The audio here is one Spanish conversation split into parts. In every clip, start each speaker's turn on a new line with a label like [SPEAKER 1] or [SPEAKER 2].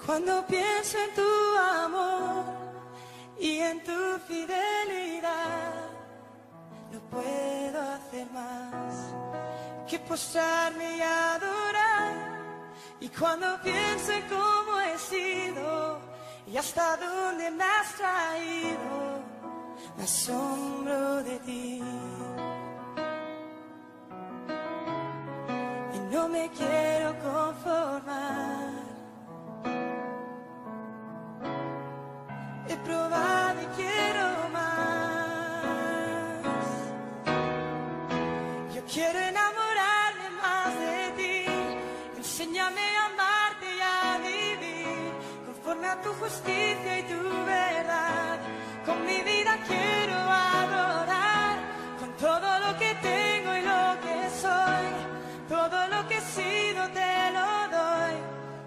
[SPEAKER 1] Cuando pienso en tu amor y en tu fidelidad, no puedo hacer más que postrarme y adorar. Y cuando pienso en cómo he sido y hasta dónde me has traído, me asombro de ti. Y no me quiero conformar. He probado y quiero más. Yo quiero enamorarme más de ti. Enséñame a amarte y a vivir conforme a tu justicia y tu verdad. Con mi vida quiero adorar, con todo lo que tengo y lo que soy. Todo lo que he sido te lo doy.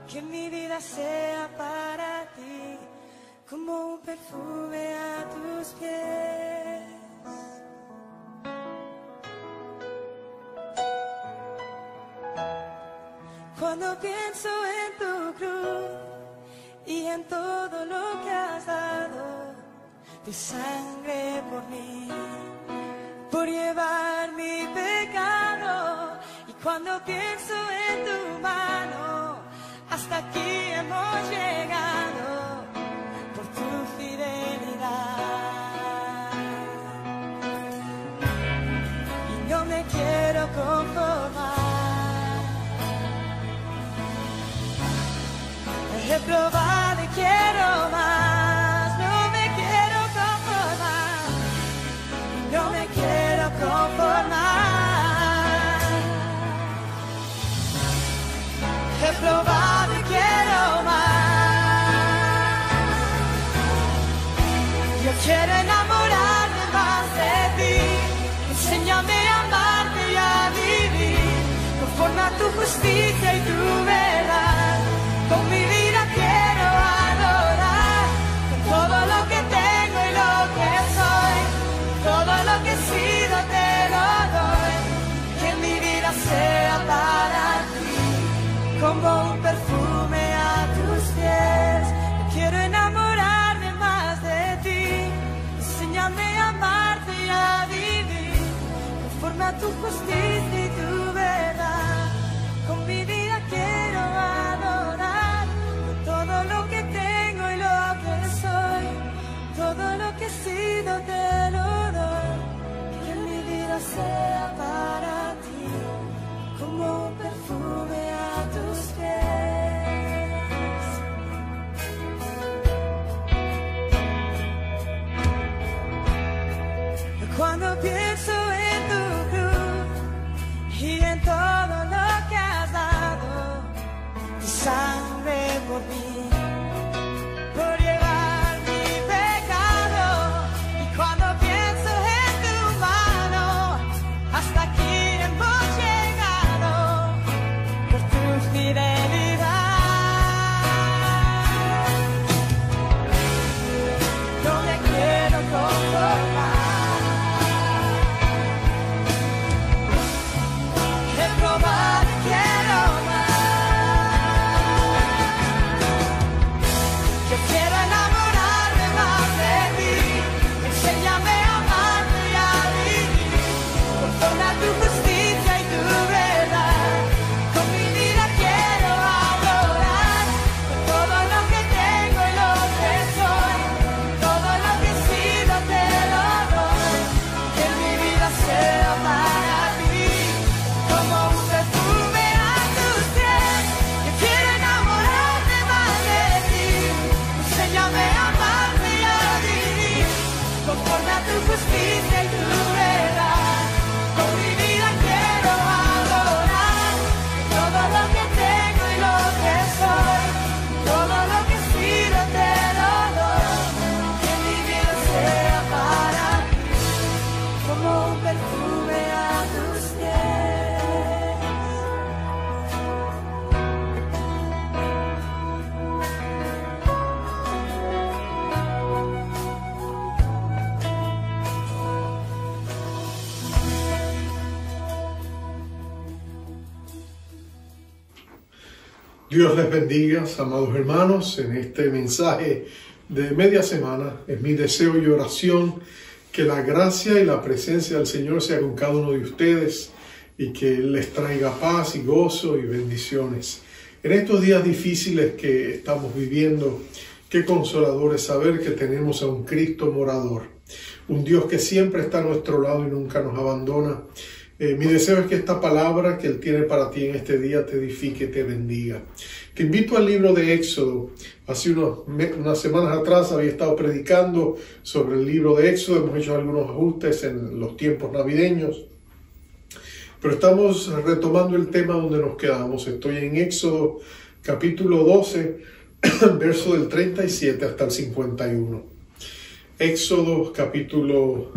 [SPEAKER 1] Que mi vida sea para ti como un perfume a tus pies. Cuando pienso en tu cruz y en todo lo que has dado, tu sangre por mí, por llevar mi pecado. Y cuando pienso en tu mano, hasta aquí hemos llegado por tu fidelidad. Y no me quiero conformar. He probado y quiero más. No me quiero conformar. Y no me quiero conformar. He probado y quiero más. Yo quiero enamorarme más de ti. Enséñame a amarte y a vivir conforme a tu justicia y tu verdad. Con mi vida quiero adorar, con todo lo que tengo y lo que soy. Todo lo que he sido te lo doy. Que mi vida sea para ti como un perfume a tus pies. Yo quiero enamorarme más de ti. Enséñame a amarte y a vivir conforme a tu justicia y tu verdad. Con mi vida quiero adorar, con todo lo que tengo y lo que soy. Todo lo que he sido te lo doy. Que mi vida sea para ti como un perfume a tus pies. Cuando pienso en tu cruz y en todo lo que has dado, tu sangre por mí, por llevar mi pecado. Y cuando pienso en tu mano, hasta aquí hemos llegado por tu fidelidad. No me quiero conformar. He probado y quiero más. Yo quiero enamorarme más de ti. Enséñame a amarte y a vivir conforme a tu justicia y tu verdad. Con mi vida quiero adorar, con todo lo que tengo y lo que soy. Todo lo que he sido te lo doy. Que mi vida sea para ti como un perfume a tus pies. Yo quiero enamorarme más de ti. Enséñame a amarte y a vivir conforme a tu justicia y tu verdad. Con mi vida quiero adorar, todo lo que tengo y lo que soy. Todo lo que he sido te lo doy. Que mi vida sea para ti como un perfume a tus pies.
[SPEAKER 2] Dios les bendiga, amados hermanos, en este mensaje de media semana. Es mi deseo y oración que la gracia y la presencia del Señor sea con cada uno de ustedes y que Él les traiga paz y gozo y bendiciones. En estos días difíciles que estamos viviendo, qué consolador es saber que tenemos a un Cristo morador, un Dios que siempre está a nuestro lado y nunca nos abandona. Mi deseo es que esta palabra que Él tiene para ti en este día te edifique, te bendiga. Te invito al libro de Éxodo. Hace unas semanas atrás había estado predicando sobre el libro de Éxodo. Hemos hecho algunos ajustes en los tiempos navideños. Pero estamos retomando el tema donde nos quedamos. Estoy en Éxodo capítulo 12, verso del 37 hasta el 51. Éxodo capítulo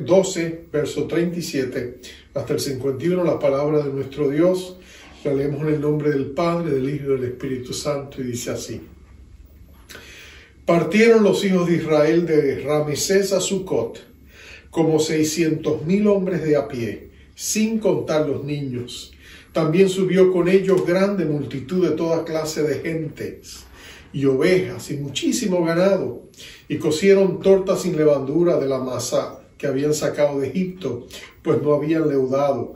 [SPEAKER 2] 12, verso 37 hasta el 51, la palabra de nuestro Dios. La leemos en el nombre del Padre, del Hijo y del Espíritu Santo, y dice así. Partieron los hijos de Israel de Ramesés a Sucot, como 600,000 hombres de a pie, sin contar los niños. También subió con ellos grande multitud de toda clase de gentes, y ovejas, y muchísimo ganado, y cocieron tortas sin levadura de la masa que habían sacado de Egipto, pues no habían leudado,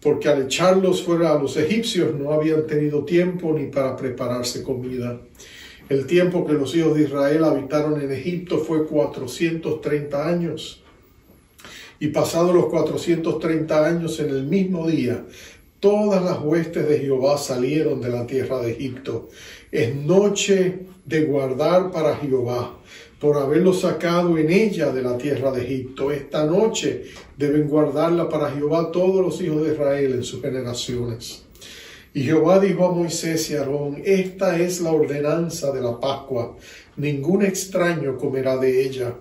[SPEAKER 2] porque al echarlos fuera a los egipcios no habían tenido tiempo ni para prepararse comida. El tiempo que los hijos de Israel habitaron en Egipto fue 430 años. Y pasados los 430 años, en el mismo día, todas las huestes de Jehová salieron de la tierra de Egipto. Es noche de guardar para Jehová, por haberlo sacado en ella de la tierra de Egipto. Esta noche deben guardarla para Jehová todos los hijos de Israel en sus generaciones. Y Jehová dijo a Moisés y a Aarón: esta es la ordenanza de la Pascua. Ningún extraño comerá de ella,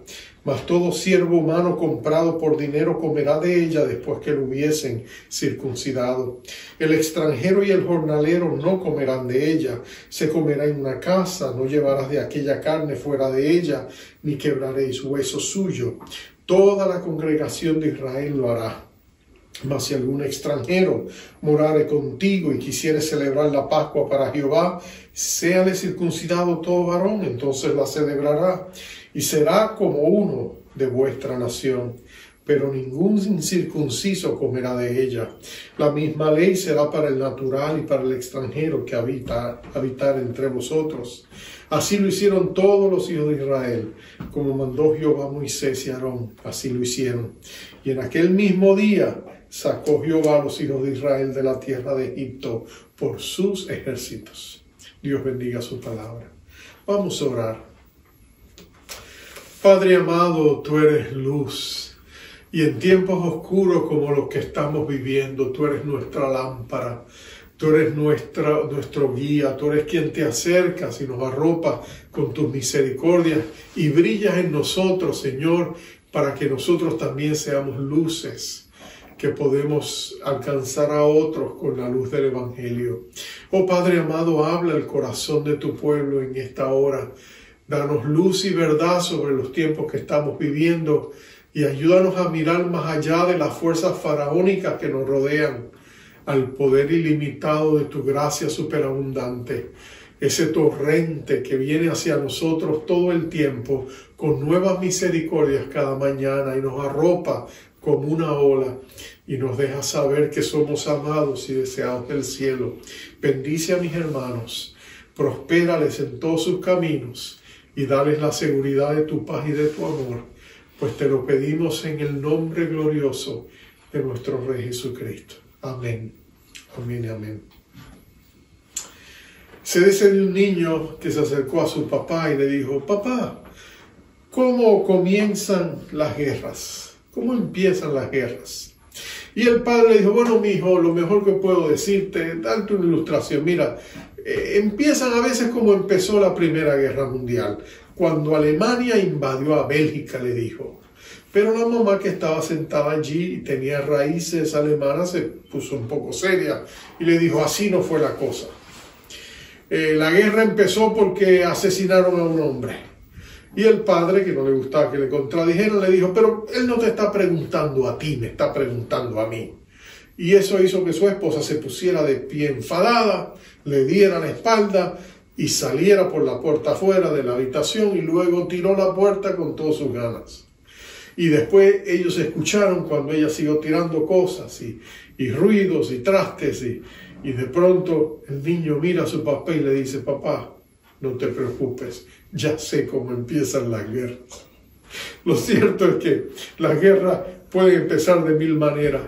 [SPEAKER 2] mas todo siervo humano comprado por dinero comerá de ella después que lo hubiesen circuncidado. El extranjero y el jornalero no comerán de ella. Se comerá en una casa, no llevarás de aquella carne fuera de ella, ni quebraréis hueso suyo. Toda la congregación de Israel lo hará. Mas si algún extranjero morare contigo y quisiere celebrar la Pascua para Jehová, séale circuncidado todo varón, entonces la celebrará, y será como uno de vuestra nación. Pero ningún incircunciso comerá de ella. La misma ley será para el natural y para el extranjero que habitar entre vosotros. Así lo hicieron todos los hijos de Israel, como mandó Jehová a Moisés y a Aarón, así lo hicieron. Y en aquel mismo día sacó Jehová a los hijos de Israel de la tierra de Egipto por sus ejércitos. Dios bendiga su palabra. Vamos a orar. Padre amado, tú eres luz, y en tiempos oscuros como los que estamos viviendo, tú eres nuestra lámpara, tú eres nuestro guía, tú eres quien te acercas y nos arropa con tus misericordias y brillas en nosotros, Señor, para que nosotros también seamos luces, que podemos alcanzar a otros con la luz del Evangelio. Oh Padre amado, habla el corazón de tu pueblo en esta hora. Danos luz y verdad sobre los tiempos que estamos viviendo y ayúdanos a mirar más allá de las fuerzas faraónicas que nos rodean, al poder ilimitado de tu gracia superabundante, ese torrente que viene hacia nosotros todo el tiempo con nuevas misericordias cada mañana y nos arropa como una ola y nos deja saber que somos amados y deseados del cielo. Bendice a mis hermanos, prospérales en todos sus caminos y dales la seguridad de tu paz y de tu amor, pues te lo pedimos en el nombre glorioso de nuestro Rey Jesucristo. Amén. Amén y amén. Se dice de un niño que se acercó a su papá y le dijo: papá, ¿cómo comienzan las guerras? ¿Cómo empiezan las guerras? Y el padre le dijo: bueno, mi hijo, lo mejor que puedo decirte, darte una ilustración. Mira, empiezan a veces como empezó la Primera Guerra Mundial, cuando Alemania invadió a Bélgica, le dijo. Pero la mamá, que estaba sentada allí y tenía raíces alemanas, se puso un poco seria y le dijo: así no fue la cosa. La guerra empezó porque asesinaron a un hombre. Y el padre, que no le gustaba que le contradijeran, le dijo: pero él no te está preguntando a ti, me está preguntando a mí. Y eso hizo que su esposa se pusiera de pie enfadada, le diera la espalda y saliera por la puerta afuera de la habitación y luego tiró la puerta con todas sus ganas. Y después ellos escucharon cuando ella siguió tirando cosas y ruidos y trastes y de pronto el niño mira a su papá y le dice: papá, no te preocupes, ya sé cómo empiezan las guerras. Lo cierto es que las guerras pueden empezar de mil maneras,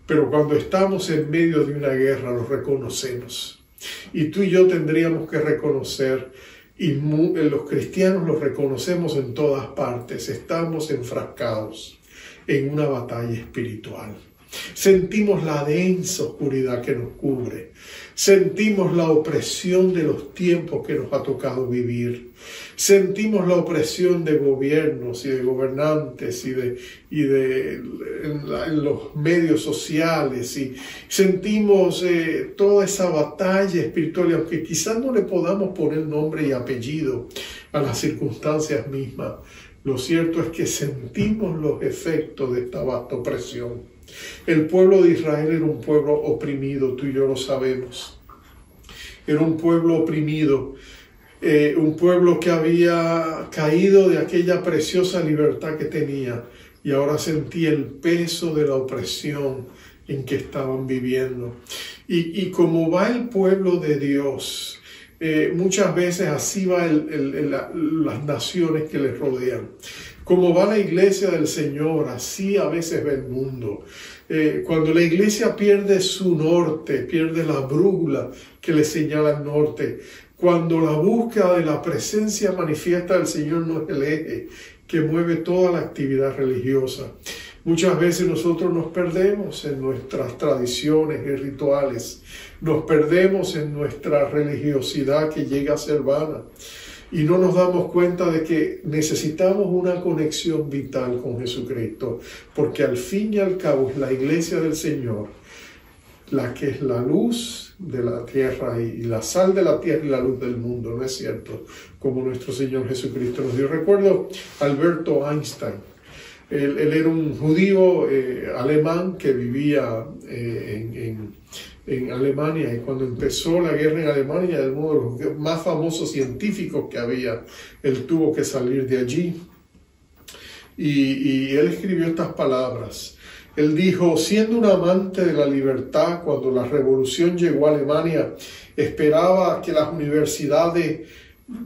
[SPEAKER 2] pero cuando estamos en medio de una guerra lo reconocemos. Y tú y yo tendríamos que reconocer, y los cristianos lo reconocemos en todas partes, estamos enfrascados en una batalla espiritual. Sentimos la densa oscuridad que nos cubre. Sentimos la opresión de los tiempos que nos ha tocado vivir. Sentimos la opresión de gobiernos y de gobernantes en los medios sociales. Y sentimos toda esa batalla espiritual. Y aunque quizás no le podamos poner nombre y apellido a las circunstancias mismas, lo cierto es que sentimos los efectos de esta vasta opresión. El pueblo de Israel era un pueblo oprimido, tú y yo lo sabemos. Era un pueblo oprimido, un pueblo que había caído de aquella preciosa libertad que tenía y ahora sentía el peso de la opresión en que estaban viviendo. Y como va el pueblo de Dios, muchas veces así va las naciones que les rodean. Como va la iglesia del Señor, así a veces va el mundo. Cuando la iglesia pierde su norte, pierde la brújula que le señala el norte, cuando la búsqueda de la presencia manifiesta del Señor no es el eje que mueve toda la actividad religiosa, muchas veces nosotros nos perdemos en nuestras tradiciones y rituales, nos perdemos en nuestra religiosidad que llega a ser vana. Y no nos damos cuenta de que necesitamos una conexión vital con Jesucristo, porque al fin y al cabo es la iglesia del Señor la que es la luz de la tierra y la sal de la tierra y la luz del mundo, ¿no es cierto? Como nuestro Señor Jesucristo nos dio. Recuerdo Alberto Einstein. Él era un judío alemán que vivía en Alemania, y cuando empezó la guerra en Alemania, uno de los más famosos científicos que había, él tuvo que salir de allí. Y él escribió estas palabras. Él dijo: siendo un amante de la libertad, cuando la revolución llegó a Alemania, esperaba que las universidades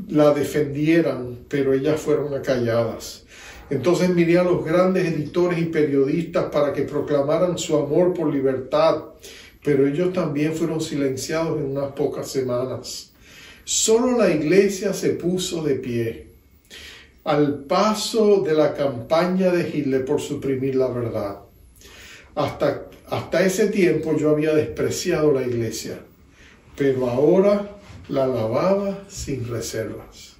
[SPEAKER 2] la defendieran, pero ellas fueron acalladas. Entonces miré a los grandes editores y periodistas para que proclamaran su amor por libertad, pero ellos también fueron silenciados en unas pocas semanas. Solo la iglesia se puso de pie, al paso de la campaña de Hitler por suprimir la verdad. Hasta ese tiempo yo había despreciado la iglesia, pero ahora la alababa sin reservas.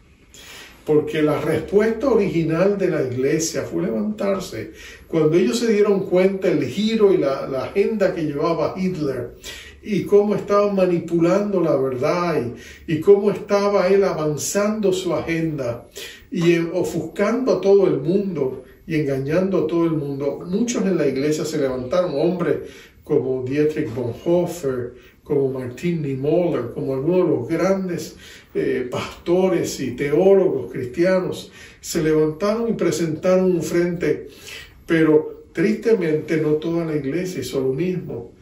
[SPEAKER 2] Porque la respuesta original de la iglesia fue levantarse. Cuando ellos se dieron cuenta el giro y la agenda que llevaba Hitler, y cómo estaban manipulando la verdad, y cómo estaba él avanzando su agenda y ofuscando a todo el mundo y engañando a todo el mundo, muchos en la iglesia se levantaron, hombres como Dietrich Bonhoeffer, como Martin Niemöller, como algunos de los grandes pastores y teólogos cristianos, se levantaron y presentaron un frente, pero tristemente no toda la iglesia hizo lo mismo.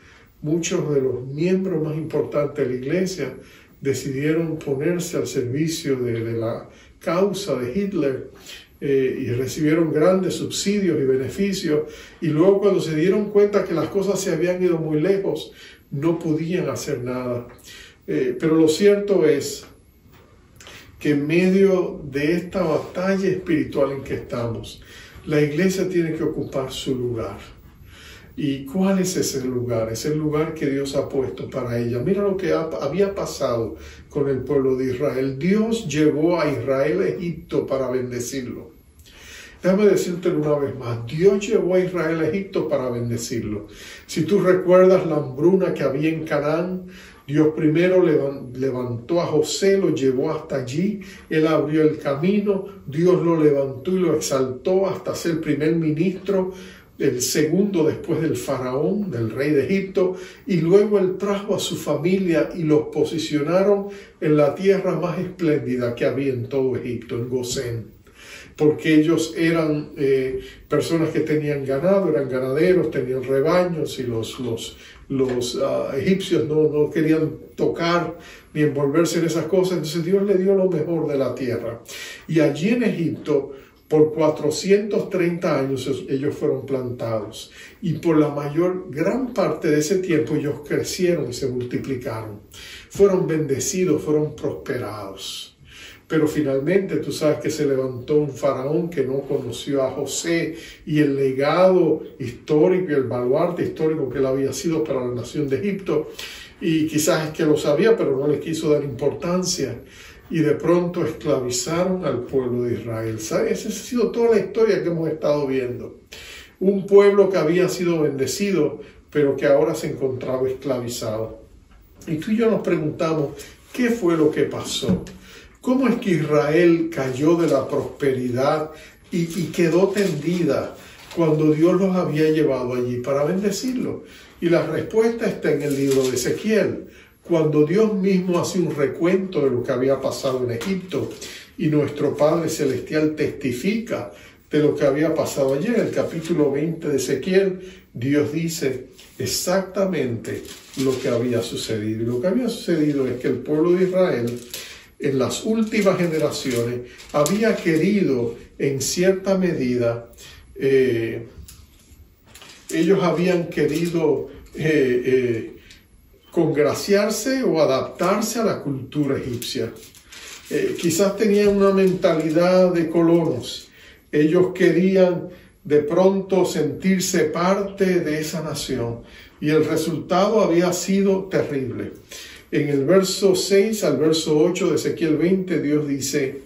[SPEAKER 2] Muchos de los miembros más importantes de la iglesia decidieron ponerse al servicio de la causa de Hitler y recibieron grandes subsidios y beneficios, y luego cuando se dieron cuenta que las cosas se habían ido muy lejos, no podían hacer nada. Pero lo cierto es que en medio de esta batalla espiritual en que estamos, la iglesia tiene que ocupar su lugar. ¿Y cuál es ese lugar? Es el lugar que Dios ha puesto para ella. Mira lo que había pasado con el pueblo de Israel. Dios llevó a Israel a Egipto para bendecirlo. Déjame decírtelo una vez más. Dios llevó a Israel a Egipto para bendecirlo. Si tú recuerdas la hambruna que había en Canaán, Dios primero levantó a José, lo llevó hasta allí, él abrió el camino, Dios lo levantó y lo exaltó hasta ser primer ministro, el segundo después del faraón, del rey de Egipto, y luego él trajo a su familia y los posicionaron en la tierra más espléndida que había en todo Egipto, en Gosén, porque ellos eran personas que tenían ganado, eran ganaderos, tenían rebaños, y los egipcios no querían tocar ni envolverse en esas cosas. Entonces Dios le dio lo mejor de la tierra, y allí en Egipto por 430 años ellos fueron plantados, y por la gran parte de ese tiempo ellos crecieron y se multiplicaron, fueron bendecidos, fueron prosperados. Pero finalmente tú sabes que se levantó un faraón que no conoció a José, y el legado histórico y el baluarte histórico que él había sido para la nación de Egipto, y quizás es que lo sabía pero no le quiso dar importancia, y de pronto esclavizaron al pueblo de Israel. ¿Sabes? Esa ha sido toda la historia que hemos estado viendo. Un pueblo que había sido bendecido, pero que ahora se encontraba esclavizado. Y tú y yo nos preguntamos, ¿qué fue lo que pasó? ¿Cómo es que Israel cayó de la prosperidad y quedó tendida cuando Dios los había llevado allí para bendecirlo? Y la respuesta está en el libro de Ezequiel, cuando Dios mismo hace un recuento de lo que había pasado en Egipto, y nuestro Padre Celestial testifica de lo que había pasado allí. En el capítulo 20 de Ezequiel, Dios dice exactamente lo que había sucedido. Y lo que había sucedido es que el pueblo de Israel, en las últimas generaciones, había querido, en cierta medida, ellos habían querido congraciarse o adaptarse a la cultura egipcia. Quizás tenían una mentalidad de colonos. Ellos querían de pronto sentirse parte de esa nación, y el resultado había sido terrible. En el verso 6 al verso 8 de Ezequiel 20, Dios dice,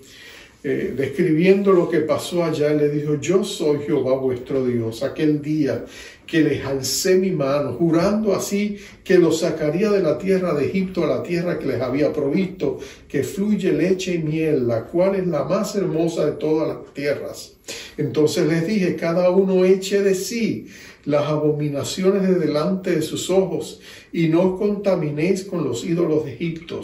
[SPEAKER 2] describiendo lo que pasó allá, le dijo: yo soy Jehová vuestro Dios, aquel día que les alcé mi mano, jurando así que los sacaría de la tierra de Egipto a la tierra que les había provisto, que fluye leche y miel, la cual es la más hermosa de todas las tierras. Entonces les dije: cada uno eche de sí las abominaciones de delante de sus ojos, y no os contaminéis con los ídolos de Egipto.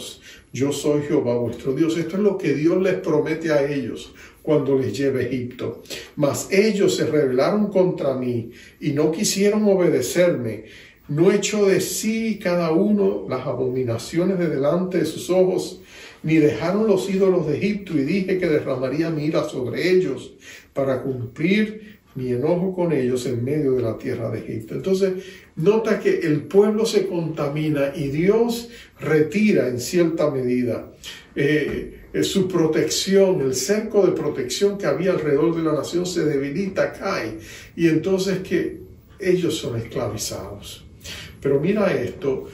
[SPEAKER 2] Yo soy Jehová vuestro Dios. Esto es lo que Dios les promete a ellos cuando les lleve a Egipto. Mas ellos se rebelaron contra mí y no quisieron obedecerme. No echó de sí cada uno las abominaciones de delante de sus ojos, ni dejaron los ídolos de Egipto, y dije que derramaría mi ira sobre ellos para cumplir mi enojo con ellos en medio de la tierra de Egipto. Entonces, nota que el pueblo se contamina y Dios retira en cierta medida su protección, el cerco de protección que había alrededor de la nación se debilita, cae, y entonces que ellos son esclavizados. Pero mira esto,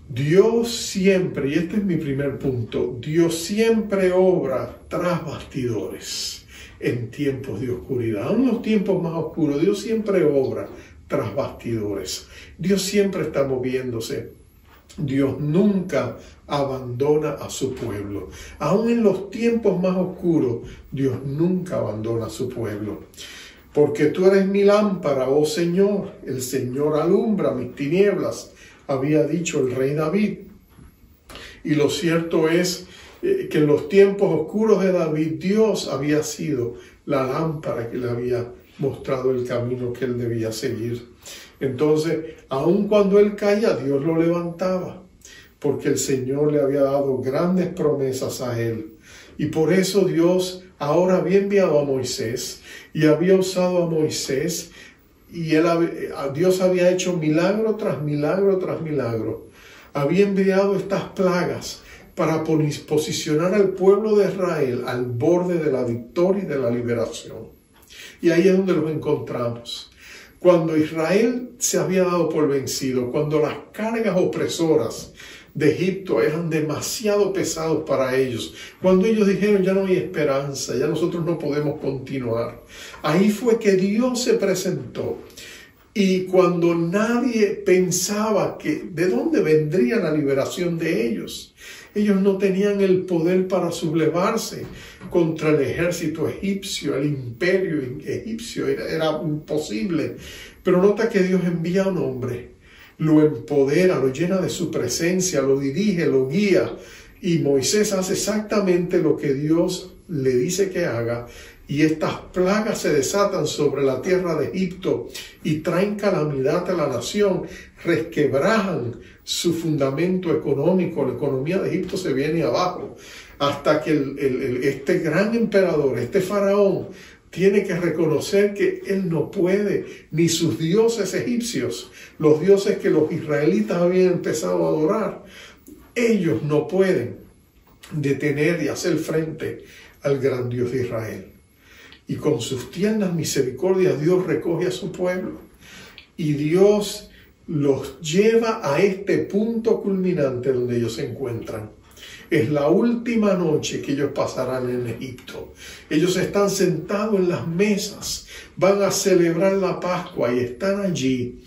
[SPEAKER 2] Dios siempre, y este es mi primer punto, Dios siempre obra tras bastidores en tiempos de oscuridad. Aún en los tiempos más oscuros, Dios siempre obra tras bastidores. Dios siempre está moviéndose. Dios nunca abandona a su pueblo. Aún en los tiempos más oscuros, Dios nunca abandona a su pueblo. Porque tú eres mi lámpara, oh Señor, el Señor alumbra mis tinieblas, había dicho el rey David. Y lo cierto es que en los tiempos oscuros de David, Dios había sido la lámpara que le había mostrado el camino que él debía seguir. Entonces, aun cuando él caía, Dios lo levantaba, porque el Señor le había dado grandes promesas a él. Y por eso Dios ahora había enviado a Moisés, y había usado a Moisés, y Dios había hecho milagro tras milagro tras milagro. Había enviado estas plagas para posicionar al pueblo de Israel al borde de la victoria y de la liberación. Y ahí es donde los encontramos. Cuando Israel se había dado por vencido, cuando las cargas opresoras de Egipto eran demasiado pesados para ellos, cuando ellos dijeron: ya no hay esperanza, ya nosotros no podemos continuar, ahí fue que Dios se presentó. Y cuando nadie pensaba que de dónde vendría la liberación de ellos, Ellos no tenían el poder para sublevarse contra el ejército egipcio, el imperio egipcio. Era imposible. Pero nota que Dios envía a un hombre, lo empodera, lo llena de su presencia, lo dirige, lo guía. Y Moisés hace exactamente lo que Dios le dice que haga. Y estas plagas se desatan sobre la tierra de Egipto y traen calamidad a la nación, resquebrajan su fundamento económico, la economía de Egipto se viene abajo, hasta que este gran emperador, este faraón, tiene que reconocer que él no puede, ni sus dioses egipcios, los dioses que los israelitas habían empezado a adorar, ellos no pueden detener y hacer frente al gran Dios de Israel. Y con sus tiernas misericordias Dios recoge a su pueblo y Dios los lleva a este punto culminante donde ellos se encuentran. Es la última noche que ellos pasarán en Egipto. Ellos están sentados en las mesas, van a celebrar la Pascua y están allí.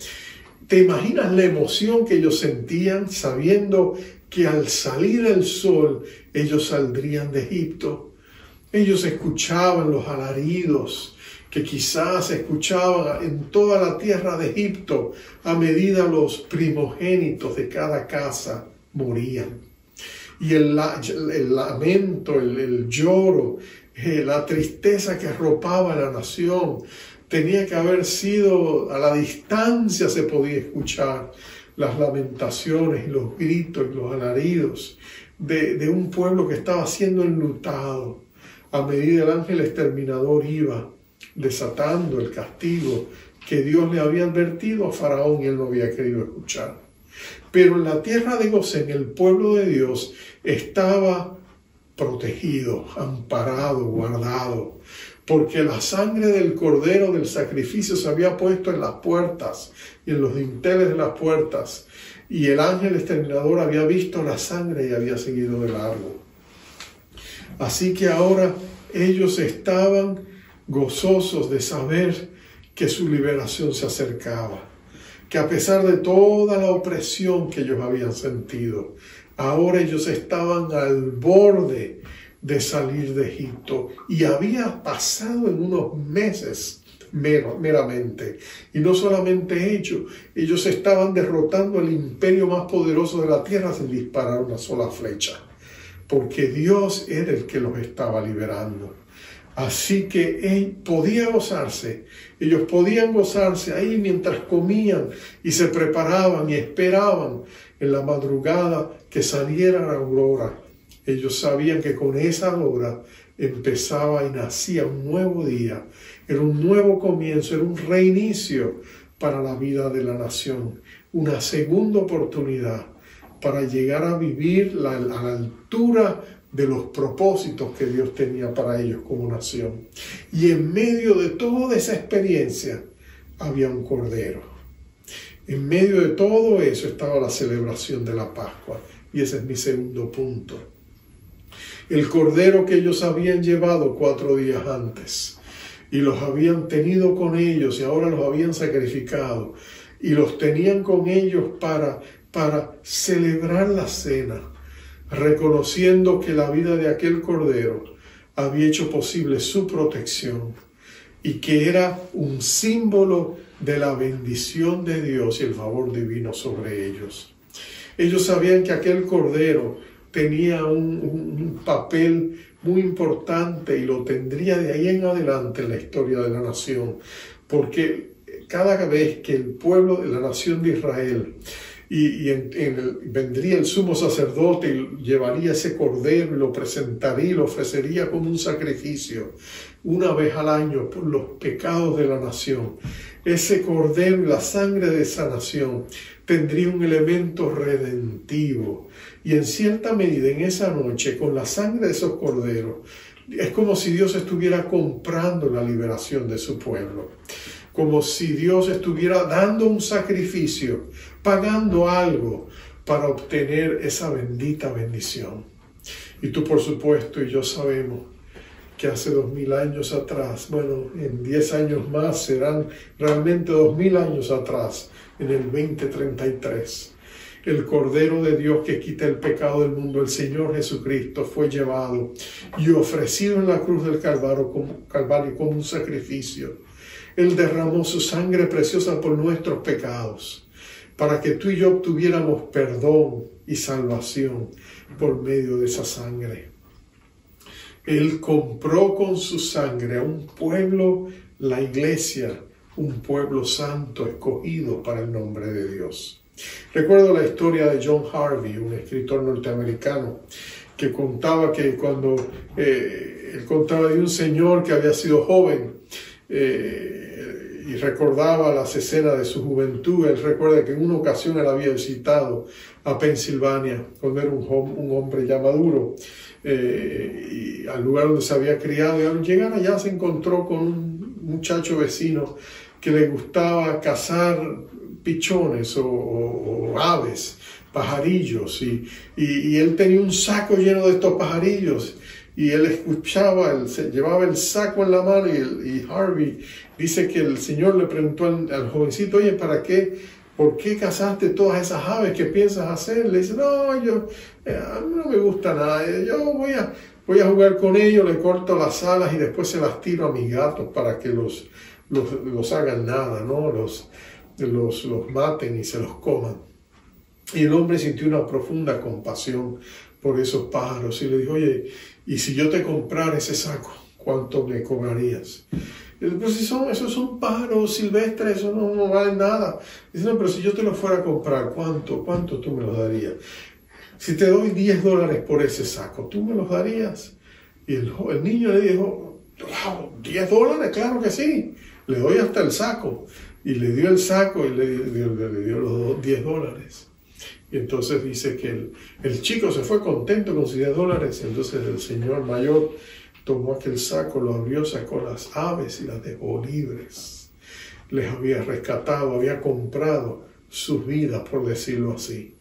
[SPEAKER 2] ¿Te imaginas la emoción que ellos sentían sabiendo que al salir el sol ellos saldrían de Egipto? Ellos escuchaban los alaridos que quizás escuchaban en toda la tierra de Egipto a medida los primogénitos de cada casa morían. Y el lamento, el lloro, la tristeza que arropaba a la nación, tenía que haber sido, a la distancia se podía escuchar las lamentaciones y los gritos y los alaridos de un pueblo que estaba siendo enlutado. A medida el ángel exterminador iba desatando el castigo que Dios le había advertido a Faraón y él no había querido escuchar. Pero en la tierra de Gosén, el pueblo de Dios estaba protegido, amparado, guardado, porque la sangre del cordero del sacrificio se había puesto en las puertas y en los dinteles de las puertas, y el ángel exterminador había visto la sangre y había seguido de largo. Así que ahora ellos estaban gozosos de saber que su liberación se acercaba, que a pesar de toda la opresión que ellos habían sentido, ahora ellos estaban al borde de salir de Egipto y había pasado en unos meses meramente. Y no solamente ellos estaban derrotando al imperio más poderoso de la tierra sin disparar una sola flecha, porque Dios era el que los estaba liberando. Así que ellos podían gozarse ahí mientras comían y se preparaban y esperaban en la madrugada que saliera la aurora. Ellos sabían que con esa hora empezaba y nacía un nuevo día, era un nuevo comienzo, era un reinicio para la vida de la nación, una segunda oportunidad para llegar a vivir a la altura de los propósitos que Dios tenía para ellos como nación. Y en medio de toda esa experiencia había un cordero. En medio de todo eso estaba la celebración de la Pascua. Y ese es mi segundo punto. El cordero que ellos habían llevado 4 días antes y los habían tenido con ellos y ahora los habían sacrificado y los tenían con ellos para celebrar la cena, reconociendo que la vida de aquel cordero había hecho posible su protección y que era un símbolo de la bendición de Dios y el favor divino sobre ellos. Ellos sabían que aquel cordero tenía un papel muy importante y lo tendría de ahí en adelante en la historia de la nación, porque cada vez que el pueblo de la nación de Israel vendría el sumo sacerdote y llevaría ese cordero y lo presentaría y lo ofrecería como un sacrificio una vez al año por los pecados de la nación. Ese cordero y la sangre de esa nación tendría un elemento redentivo y en cierta medida en esa noche con la sangre de esos corderos es como si Dios estuviera comprando la liberación de su pueblo, como si Dios estuviera dando un sacrificio, pagando algo para obtener esa bendita bendición. Y tú, por supuesto, y yo sabemos que hace 2000 años atrás, bueno, en 10 años más serán realmente 2000 años atrás, en el 2033, el Cordero de Dios que quita el pecado del mundo, el Señor Jesucristo, fue llevado y ofrecido en la cruz del Calvario como un sacrificio. Él derramó su sangre preciosa por nuestros pecados, para que tú y yo obtuviéramos perdón y salvación por medio de esa sangre. Él compró con su sangre a un pueblo, la iglesia, un pueblo santo escogido para el nombre de Dios. Recuerdo la historia de John Harvey, un escritor norteamericano, que contaba que cuando él contaba de un señor que había sido joven y recordaba las escenas de su juventud. Él recuerda que en una ocasión él había visitado a Pensilvania cuando era un hombre ya maduro, y al lugar donde se había criado, y al llegar allá se encontró con un muchacho vecino que le gustaba cazar pichones o aves, pajarillos, y él tenía un saco lleno de estos pajarillos, y él escuchaba, llevaba el saco en la mano, y Harvey dice que el Señor le preguntó al jovencito: oye, ¿por qué cazaste todas esas aves? ¿Qué piensas hacer? Le dice: no, a mí no me gusta nada, yo voy a jugar con ellos, le corto las alas y después se las tiro a mis gatos para que los hagan nada, ¿no? Los maten y se los coman. Y el hombre sintió una profunda compasión por esos pájaros y le dijo: oye, ¿y si yo te comprara ese saco, cuánto me cobrarías? Y dice: pues esos son pájaros silvestres, eso no vale nada. Dice: no, pero si yo te los fuera a comprar, ¿cuánto tú me los darías? Si te doy $10 por ese saco, ¿tú me los darías? Y el niño le dijo: wow, $10, claro que sí, le doy hasta el saco. Y le dio el saco y le dio los $10. Y entonces dice que el chico se fue contento con sus $10. Entonces el señor mayor tomó aquel saco, lo abrió, sacó las aves y las dejó libres. Les había rescatado, había comprado sus vidas, por decirlo así,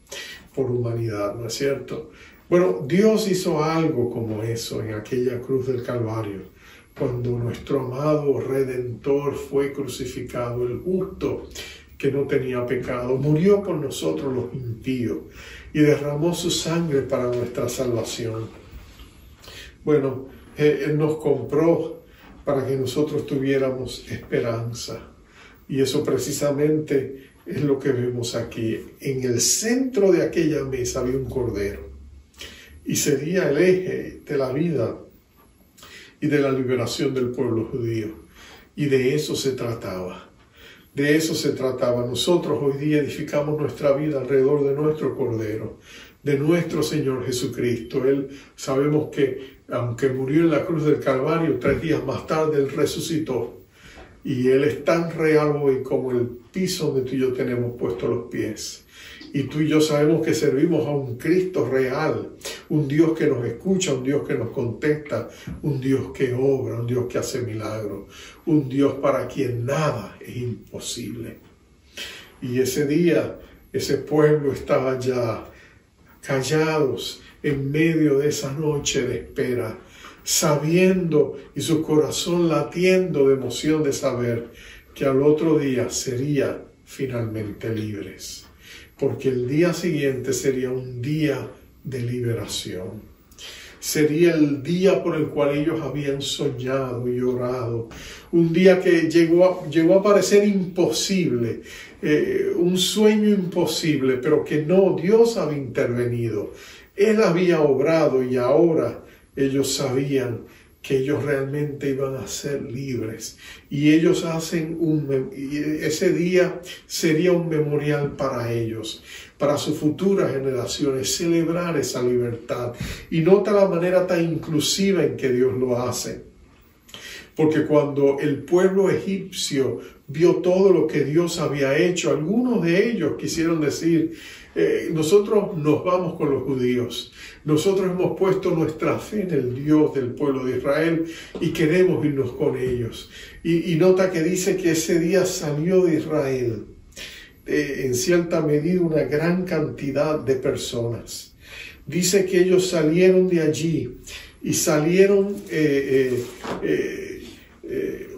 [SPEAKER 2] por humanidad, ¿no es cierto? Bueno, Dios hizo algo como eso en aquella cruz del Calvario, cuando nuestro amado Redentor fue crucificado, el justo que no tenía pecado, murió por nosotros los impíos y derramó su sangre para nuestra salvación. Bueno, Él nos compró para que nosotros tuviéramos esperanza, y eso precisamente es lo que vemos aquí. En el centro de aquella mesa había un cordero, y sería el eje de la vida y de la liberación del pueblo judío, y de eso se trataba. De eso se trataba. Nosotros hoy día edificamos nuestra vida alrededor de nuestro Cordero, de nuestro Señor Jesucristo. Él, sabemos que aunque murió en la cruz del Calvario, 3 días más tarde Él resucitó. Y Él es tan real hoy como el piso donde tú y yo tenemos puestos los pies. Y tú y yo sabemos que servimos a un Cristo real, un Dios que nos escucha, un Dios que nos contesta, un Dios que obra, un Dios que hace milagros, un Dios para quien nada es imposible. Y ese día, ese pueblo estaba ya callados en medio de esa noche de espera, sabiendo y su corazón latiendo de emoción de saber que al otro día serían finalmente libres. Porque el día siguiente sería un día de liberación. Sería el día por el cual ellos habían soñado y orado. Un día que llegó a parecer imposible, un sueño imposible, pero que no, Dios había intervenido. Él había obrado y ahora ellos sabían que ellos realmente iban a ser libres. Y ellos ese día sería un memorial para ellos, para sus futuras generaciones, celebrar esa libertad. Y nota la manera tan inclusiva en que Dios lo hace. Porque cuando el pueblo egipcio vio todo lo que Dios había hecho, algunos de ellos quisieron decir: nosotros nos vamos con los judíos. Nosotros hemos puesto nuestra fe en el Dios del pueblo de Israel y queremos irnos con ellos. Y nota que dice que ese día salió de Israel en cierta medida una gran cantidad de personas. Dice que ellos salieron de allí y salieron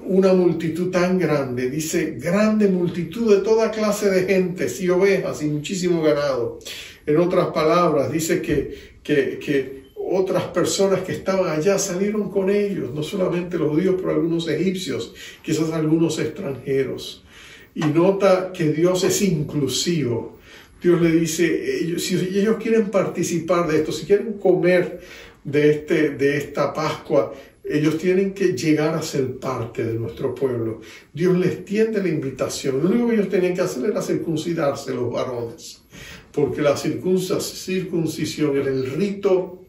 [SPEAKER 2] una multitud tan grande, dice grande multitud de toda clase de gentes y ovejas y muchísimo ganado. En otras palabras, dice que otras personas que estaban allá salieron con ellos, no solamente los judíos, pero algunos egipcios, quizás algunos extranjeros. Y nota que Dios es inclusivo. Dios le dice, si ellos quieren participar de esto, si quieren comer de esta Pascua, ellos tienen que llegar a ser parte de nuestro pueblo. Dios les tiende la invitación. Lo único que ellos tenían que hacer era circuncidarse, los varones, porque la circuncisión era el rito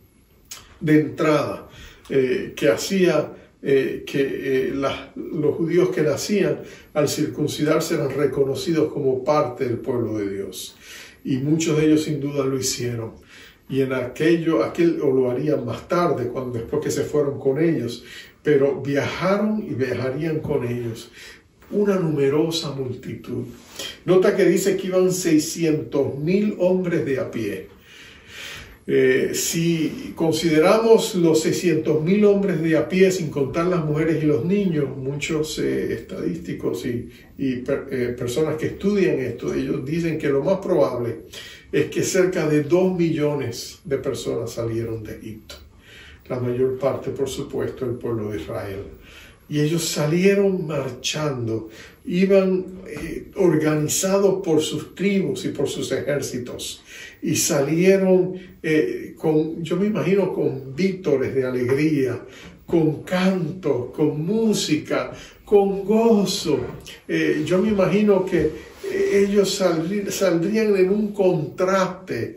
[SPEAKER 2] de entrada que hacía los judíos que nacían al circuncidarse eran reconocidos como parte del pueblo de Dios. Y muchos de ellos sin duda lo hicieron. Y en o lo harían más tarde, después que se fueron con ellos, pero viajaron y viajarían con ellos. Una numerosa multitud. Nota que dice que iban 600,000 hombres de a pie. Si consideramos los 600,000 hombres de a pie, sin contar las mujeres y los niños, muchos estadísticos y personas que estudian esto, ellos dicen que lo más probable es que cerca de 2 millones de personas salieron de Egipto. La mayor parte, por supuesto, el pueblo de Israel. Y ellos salieron marchando, iban organizados por sus tribus y por sus ejércitos. Y salieron yo me imagino, con vítores de alegría, con canto, con música, con gozo. Yo me imagino que ellos saldrían en un contraste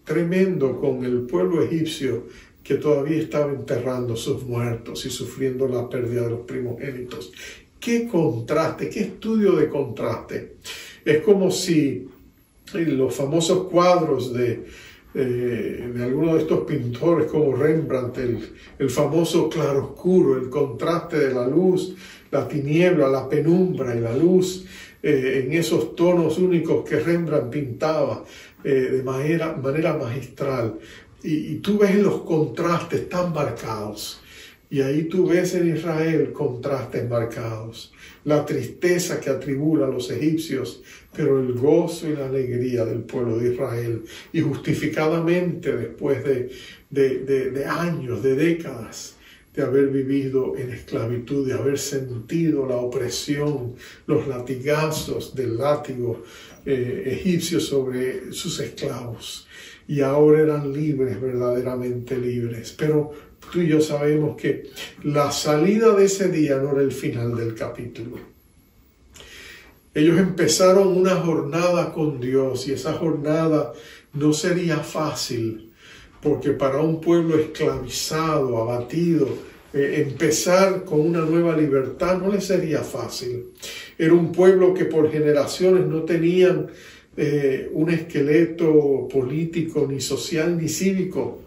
[SPEAKER 2] tremendo con el pueblo egipcio, que todavía estaba enterrando sus muertos y sufriendo la pérdida de los primogénitos. ¡Qué contraste! ¡Qué estudio de contraste! Es como si los famosos cuadros de algunos de estos pintores como Rembrandt, el famoso claroscuro, el contraste de la luz, la tiniebla, la penumbra y la luz, en esos tonos únicos que Rembrandt pintaba de manera magistral. Y tú ves los contrastes tan marcados. Y ahí tú ves en Israel contrastes marcados. La tristeza que atribula a los egipcios, pero el gozo y la alegría del pueblo de Israel. Y justificadamente después de años, de décadas, de haber vivido en esclavitud, de haber sentido la opresión, los latigazos del látigo egipcio sobre sus esclavos. Y ahora eran libres, verdaderamente libres. Pero tú y yo sabemos que la salida de ese día no era el final del capítulo. Ellos empezaron una jornada con Dios y esa jornada no sería fácil, porque para un pueblo esclavizado, abatido, empezar con una nueva libertad no le sería fácil. Era un pueblo que por generaciones no tenían un esqueleto político, ni social, ni cívico.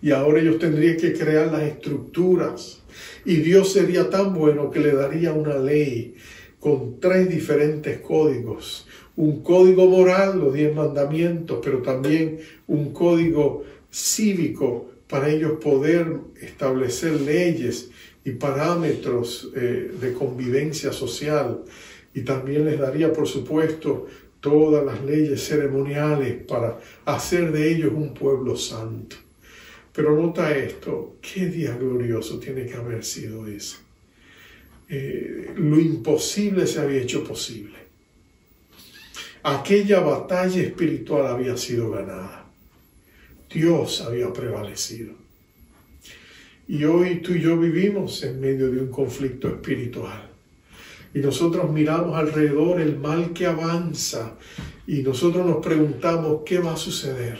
[SPEAKER 2] Y ahora ellos tendrían que crear las estructuras. Y Dios sería tan bueno que le daría una ley con 3 diferentes códigos. Un código moral, los 10 mandamientos, pero también un código cívico para ellos poder establecer leyes y parámetros de convivencia social. Y también les daría, por supuesto, todas las leyes ceremoniales para hacer de ellos un pueblo santo. Pero nota esto, qué día glorioso tiene que haber sido ese. Lo imposible se había hecho posible. Aquella batalla espiritual había sido ganada. Dios había prevalecido. Y hoy tú y yo vivimos en medio de un conflicto espiritual. Y nosotros miramos alrededor el mal que avanza y nosotros nos preguntamos qué va a suceder,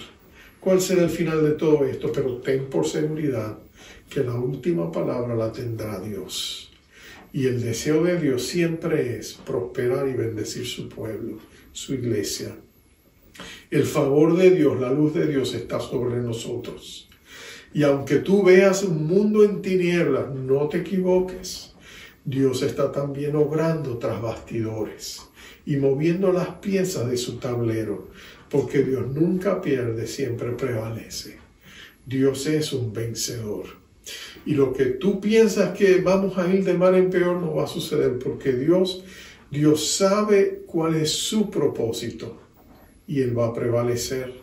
[SPEAKER 2] cuál será el final de todo esto, pero ten por seguridad que la última palabra la tendrá Dios. Y el deseo de Dios siempre es prosperar y bendecir su pueblo, su iglesia. El favor de Dios, la luz de Dios está sobre nosotros. Y aunque tú veas un mundo en tinieblas, no te equivoques. Dios está también obrando tras bastidores y moviendo las piezas de su tablero, porque Dios nunca pierde, siempre prevalece. Dios es un vencedor. Y lo que tú piensas que vamos a ir de mal en peor no va a suceder, porque Dios sabe cuál es su propósito y Él va a prevalecer.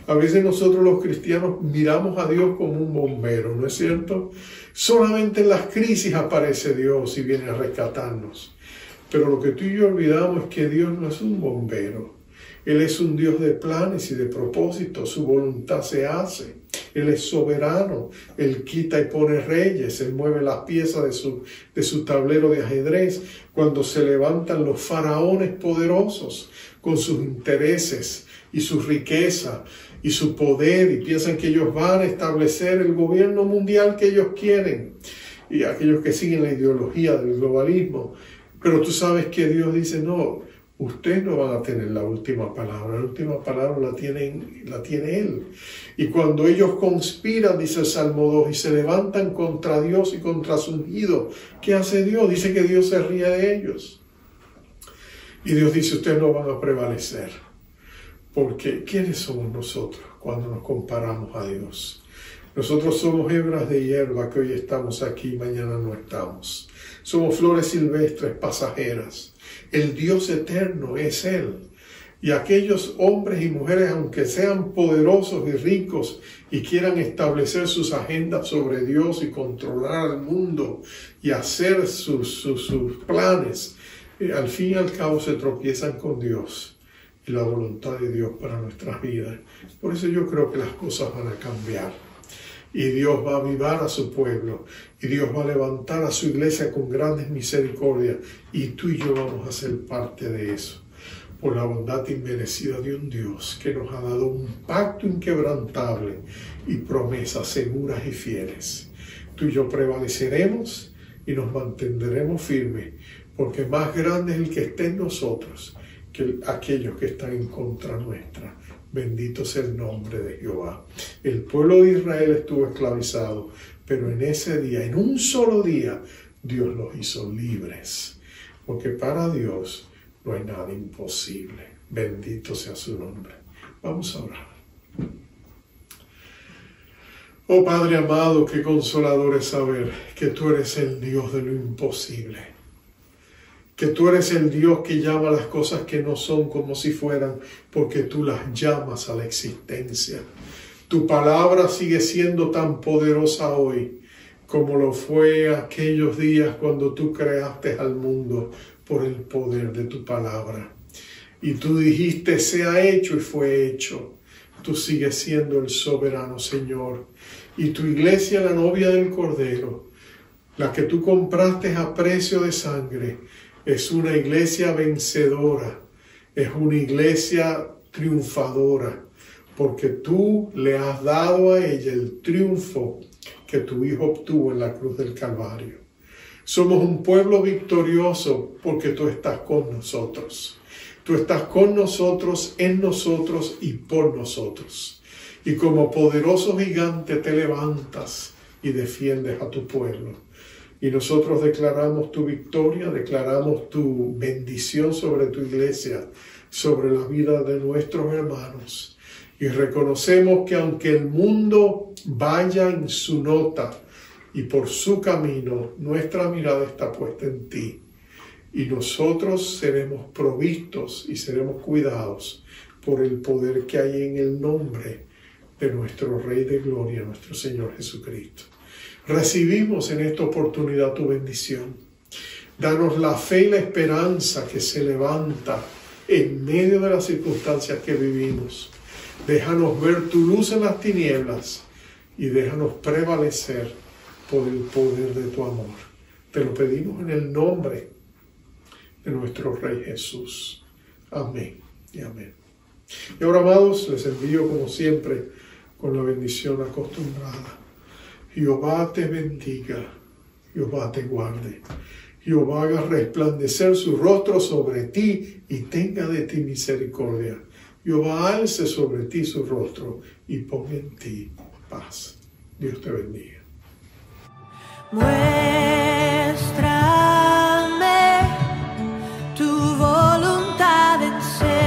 [SPEAKER 2] A veces nosotros los cristianos miramos a Dios como un bombero, ¿no es cierto? Solamente en las crisis aparece Dios y viene a rescatarnos. Pero lo que tú y yo olvidamos es que Dios no es un bombero. Él es un Dios de planes y de propósitos. Su voluntad se hace. Él es soberano. Él quita y pone reyes. Él mueve las piezas de su tablero de ajedrez. Cuando se levantan los faraones poderosos con sus intereses y su riqueza y su poder, y piensan que ellos van a establecer el gobierno mundial que ellos quieren, y aquellos que siguen la ideología del globalismo. Pero tú sabes que Dios dice, no, ustedes no van a tener la última palabra la tiene Él. Y cuando ellos conspiran, dice el Salmo 2, y se levantan contra Dios y contra su ungido, ¿qué hace Dios? Dice que Dios se ríe de ellos. Y Dios dice, ustedes no van a prevalecer. Porque ¿quiénes somos nosotros cuando nos comparamos a Dios? Nosotros somos hebras de hierba que hoy estamos aquí y mañana no estamos. Somos flores silvestres pasajeras. El Dios eterno es Él. Y aquellos hombres y mujeres, aunque sean poderosos y ricos y quieran establecer sus agendas sobre Dios y controlar el mundo y hacer sus planes, al fin y al cabo se tropiezan con Dios y la voluntad de Dios para nuestras vidas. Por eso yo creo que las cosas van a cambiar. Y Dios va a avivar a su pueblo. Y Dios va a levantar a su iglesia con grandes misericordias. Y tú y yo vamos a ser parte de eso. Por la bondad inmerecida de un Dios que nos ha dado un pacto inquebrantable y promesas seguras y fieles. Tú y yo prevaleceremos y nos mantendremos firmes. Porque más grande es el que esté en nosotros que aquellos que están en contra nuestra. Bendito sea el nombre de Jehová. El pueblo de Israel estuvo esclavizado, pero en ese día, en un solo día, Dios los hizo libres. Porque para Dios no hay nada imposible. Bendito sea su nombre. Vamos a orar. Oh Padre amado, qué consolador es saber que tú eres el Dios de lo imposible. Que tú eres el Dios que llama las cosas que no son como si fueran, porque tú las llamas a la existencia. Tu palabra sigue siendo tan poderosa hoy como lo fue aquellos días cuando tú creaste al mundo por el poder de tu palabra. Y tú dijiste, sea hecho y fue hecho. Tú sigues siendo el soberano Señor. Y tu iglesia, la novia del Cordero, la que tú compraste a precio de sangre, es una iglesia vencedora, es una iglesia triunfadora, porque tú le has dado a ella el triunfo que tu Hijo obtuvo en la cruz del Calvario. Somos un pueblo victorioso porque tú estás con nosotros. Tú estás con nosotros, en nosotros y por nosotros. Y como poderoso gigante te levantas y defiendes a tu pueblo. Y nosotros declaramos tu victoria, declaramos tu bendición sobre tu iglesia, sobre la vida de nuestros hermanos. Y reconocemos que aunque el mundo vaya en su nota y por su camino, nuestra mirada está puesta en ti. Y nosotros seremos provistos y seremos cuidados por el poder que hay en el nombre de nuestro Rey de Gloria, nuestro Señor Jesucristo. Recibimos en esta oportunidad tu bendición. Danos la fe y la esperanza que se levanta en medio de las circunstancias que vivimos. Déjanos ver tu luz en las tinieblas y déjanos prevalecer por el poder de tu amor. Te lo pedimos en el nombre de nuestro Rey Jesús. Amén y amén. Y ahora, amados, les envío como siempre con la bendición acostumbrada. Jehová te bendiga, Jehová te guarde, Jehová haga resplandecer su rostro sobre ti y tenga de ti misericordia. Jehová alce sobre ti su rostro y ponga en ti paz. Dios te bendiga.
[SPEAKER 1] Muéstrame tu voluntad, enséñame,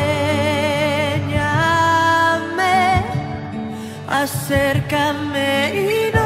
[SPEAKER 1] acércame y no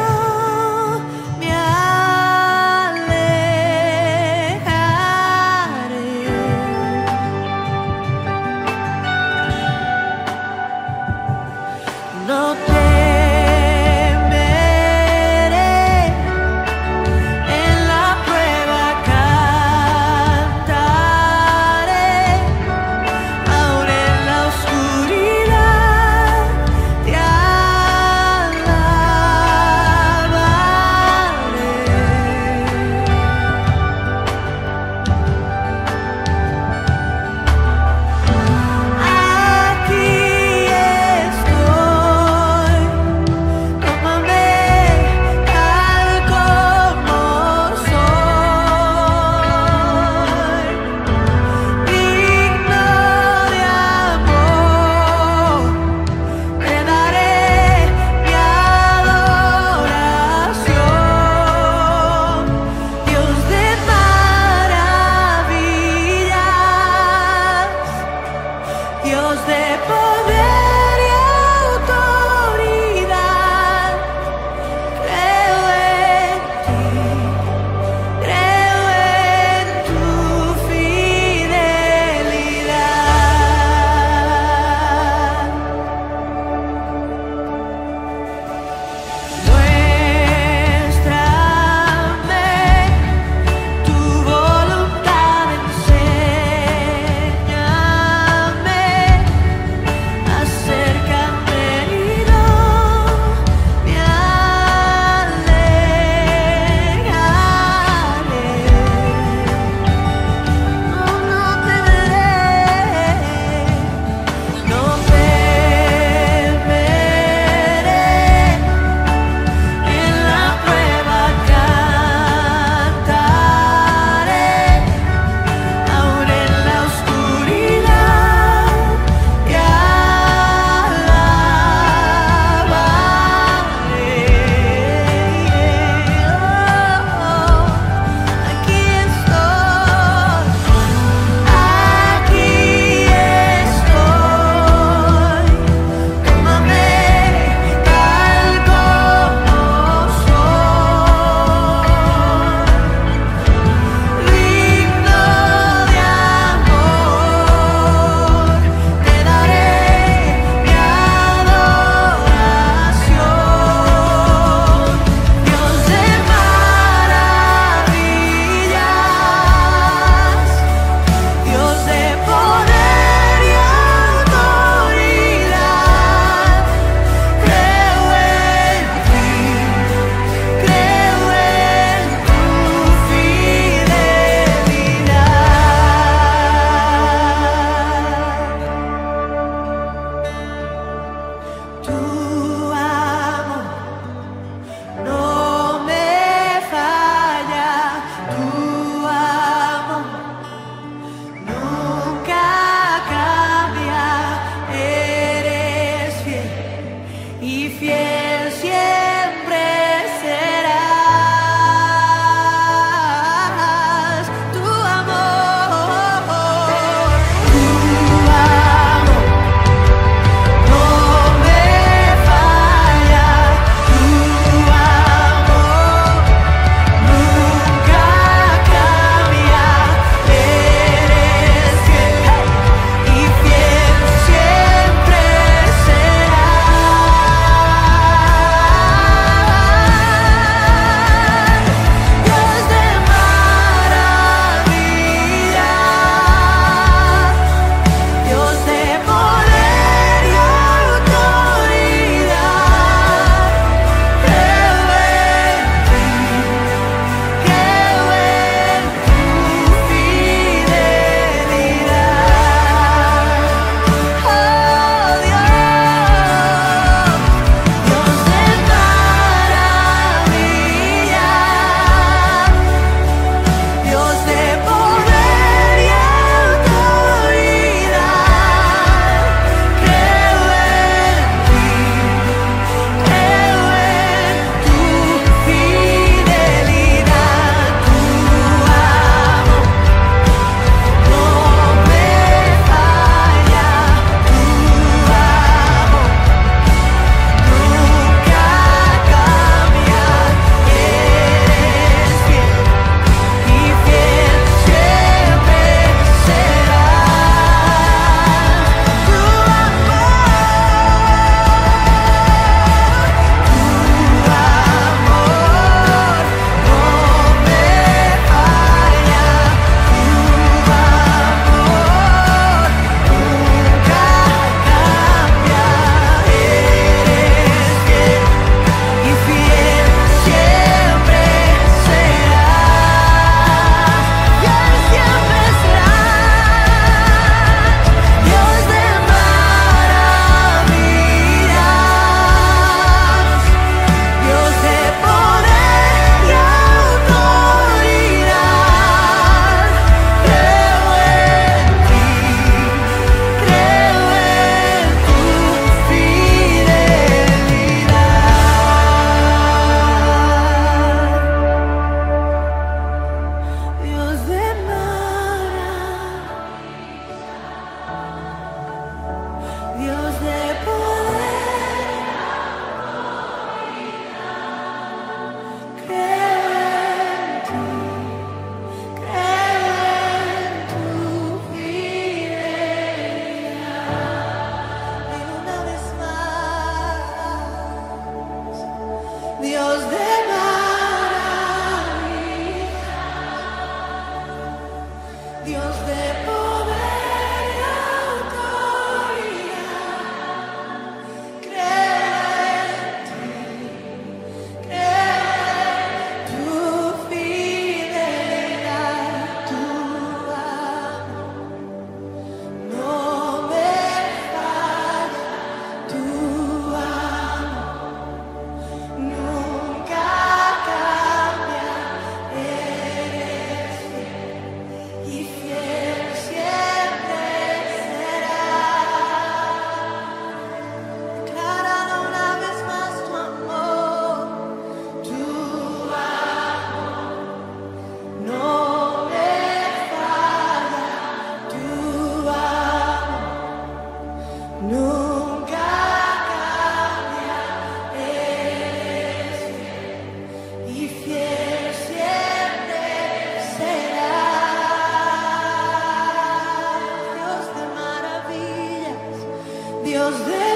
[SPEAKER 1] Dios de